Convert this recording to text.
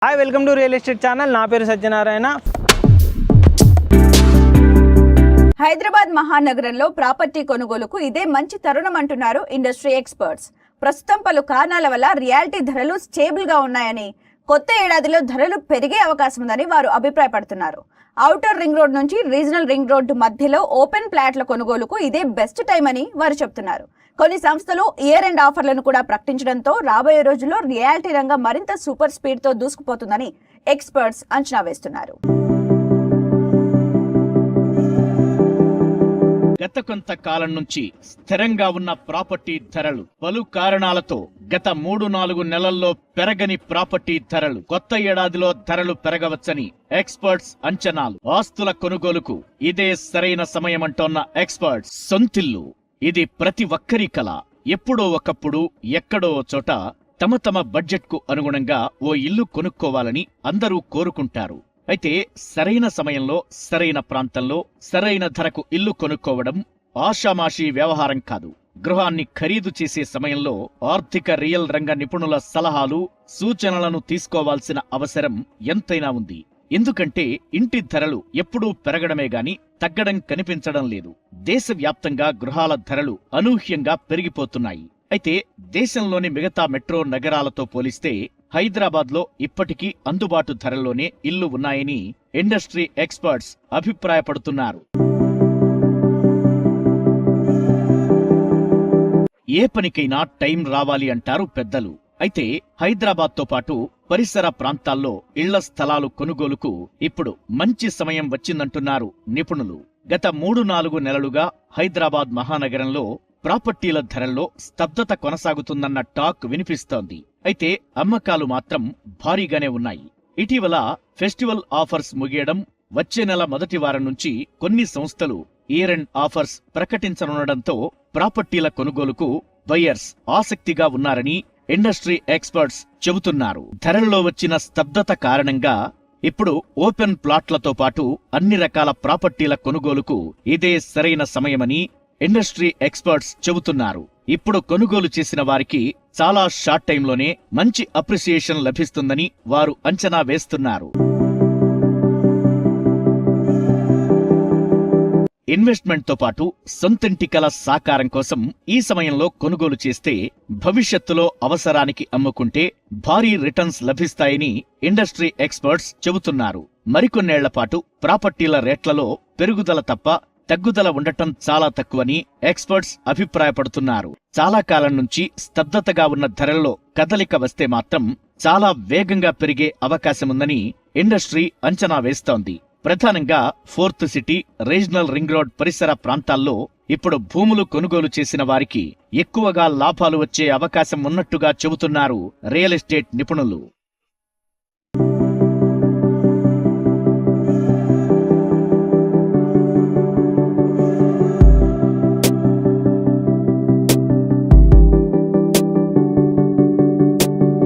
Hi welcome to real estate channel. నా పేరు సత్యనారాయణ. హైదరాబాద్ మహానగరంలో ప్రాపర్టీ కొనుగోలుకు ఇదే మంచి తరుణం అంటున్నారు ఇండస్ట్రీ ఎక్స్పర్ట్స్. ప్రస్తుతం పలు కారణాల వల్ల రియాలిటీ ధరలు స్టేబుల్ గా ఉన్నాయని, కొత్త ఏడాదిలో ధరలు పెరిగే అవకాశం ఉందని వారు అభిప్రాయపడుతున్నారు. ఔటర్ రింగ్ రోడ్ నుంచి రీజనల్ రింగ్ రోడ్డు మధ్యలో ఓపెన్ ప్లాట్ల కొనుగోలుకు ఇదే బెస్ట్ టైం అని వారు చెబుతున్నారు. కొన్ని సంస్థలు ఇయర్ ఎండ్ ఆఫర్లను కూడా ప్రకటించడంతో రాబోయే రోజుల్లో రియాలిటీ రంగం మరింత సూపర్ స్పీడ్ తో దూసుకుపోతుందని ఎక్స్పర్ట్స్ అంచనా వేస్తున్నారు. గత కొంతకాలం నుంచి స్థిరంగా ఉన్న ప్రాపర్టీ ధరలు పలు కారణాలతో గత 3-4 నెలల్లో పెరగని ప్రాపర్టీ ధరలు కొత్త ఏడాదిలో ధరలు పెరగవచ్చని ఎక్స్పర్ట్స్ అంచనాలు. ఆస్తుల కొనుగోలుకు ఇదే సరైన సమయమంటోన్న ఎక్స్పర్ట్స్. సొంతిల్లు ఇది ప్రతి ఒక్కరి కల. ఎప్పుడో ఒకప్పుడు ఎక్కడో చోట తమ తమ బడ్జెట్ కు అనుగుణంగా ఓ ఇల్లు కొనుక్కోవాలని అందరూ కోరుకుంటారు. అయితే సరైన సమయంలో సరైన ప్రాంతంలో సరైన ధరకు ఇల్లు కొనుక్కోవడం ఆషామాషీ వ్యవహారం కాదు. గృహాన్ని ఖరీదు చేసే సమయంలో ఆర్థిక రియల్ రంగ నిపుణుల సలహాలు సూచనలను తీసుకోవాల్సిన అవసరం ఎంతైనా ఉంది. ఎందుకంటే ఇంటి ధరలు ఎప్పుడూ పెరగడమే గాని తగ్గడం కనిపించడం లేదు. దేశవ్యాప్తంగా గృహాల ధరలు అనూహ్యంగా పెరిగిపోతున్నాయి. అయితే దేశంలోని మిగతా మెట్రో నగరాలతో పోలిస్తే హైదరాబాద్లో ఇప్పటికీ అందుబాటు ధరల్లోనే ఇల్లు ఉన్నాయని ఇండస్ట్రీ ఎక్స్పర్ట్స్ అభిప్రాయపడుతున్నారు. ఏ పనికైనా టైం రావాలి అంటారు పెద్దలు. అయితే హైదరాబాద్తో పాటు పరిసర ప్రాంతాల్లో ఇళ్ల స్థలాలు కొనుగోలుకు ఇప్పుడు మంచి సమయం వచ్చిందంటున్నారు నిపుణులు. గత 3-4 నెలలుగా హైదరాబాద్ మహానగరంలో ప్రాపర్టీల ధరల్లో స్తబ్దత కొనసాగుతుందన్న టాక్ వినిపిస్తోంది. అయితే అమ్మకాలు మాత్రం భారీగానే ఉన్నాయి. ఇటీవల ఫెస్టివల్ ఆఫర్స్ ముగియడం, వచ్చే నెల మొదటి వారం నుంచి కొన్ని సంస్థలు ఇయర్ ఎండ్ ఆఫర్స్ ప్రకటించనుండడంతో ప్రాపర్టీల కొనుగోలుకు బయ్యర్స్ ఆసక్తిగా ఉన్నారని ఇండస్ట్రీ ఎక్స్పర్ట్స్ చెబుతున్నారు. ధరల్లో వచ్చిన స్తబ్దత కారణంగా ఇప్పుడు ఓపెన్ ప్లాట్లతో పాటు అన్ని రకాల ప్రాపర్టీల కొనుగోలుకు ఇదే సరైన సమయమని ఇండస్ట్రీ ఎక్స్పర్ట్స్ చెబుతున్నారు. ఇప్పుడు కొనుగోలు చేసిన వారికి చాలా షార్ట్ టైంలోనే మంచి అప్రిసియేషన్ లభిస్తుందని వారు అంచనా వేస్తున్నారు. ఇన్వెస్ట్మెంట్తో పాటు సొంతింటి కల సాకారం కోసం ఈ సమయంలో కొనుగోలు చేస్తే భవిష్యత్తులో అవసరానికి అమ్ముకుంటే భారీ రిటర్న్స్ లభిస్తాయని ఇండస్ట్రీ ఎక్స్పర్ట్స్ చెబుతున్నారు. మరికొన్నేళ్లపాటు ప్రాపర్టీల రేట్లలో పెరుగుదల తప్ప తగ్గుదల ఉండటం చాలా తక్కువని ఎక్స్పర్ట్స్ అభిప్రాయపడుతున్నారు. చాలా కాలం నుంచి స్తబ్దతగా ఉన్న ధరల్లో కదలిక వస్తే మాత్రం చాలా వేగంగా పెరిగే అవకాశముందని ఇండస్ట్రీ అంచనా వేస్తోంది. ప్రధానంగా 4th city, regional ring road పరిసర ప్రాంతాల్లో ఇప్పుడు భూములు కొనుగోలు చేసిన వారికి ఎక్కువగా లాభాలు వచ్చే అవకాశం ఉన్నట్టుగా చెబుతున్నారు రియల్ ఎస్టేట్ నిపుణులు.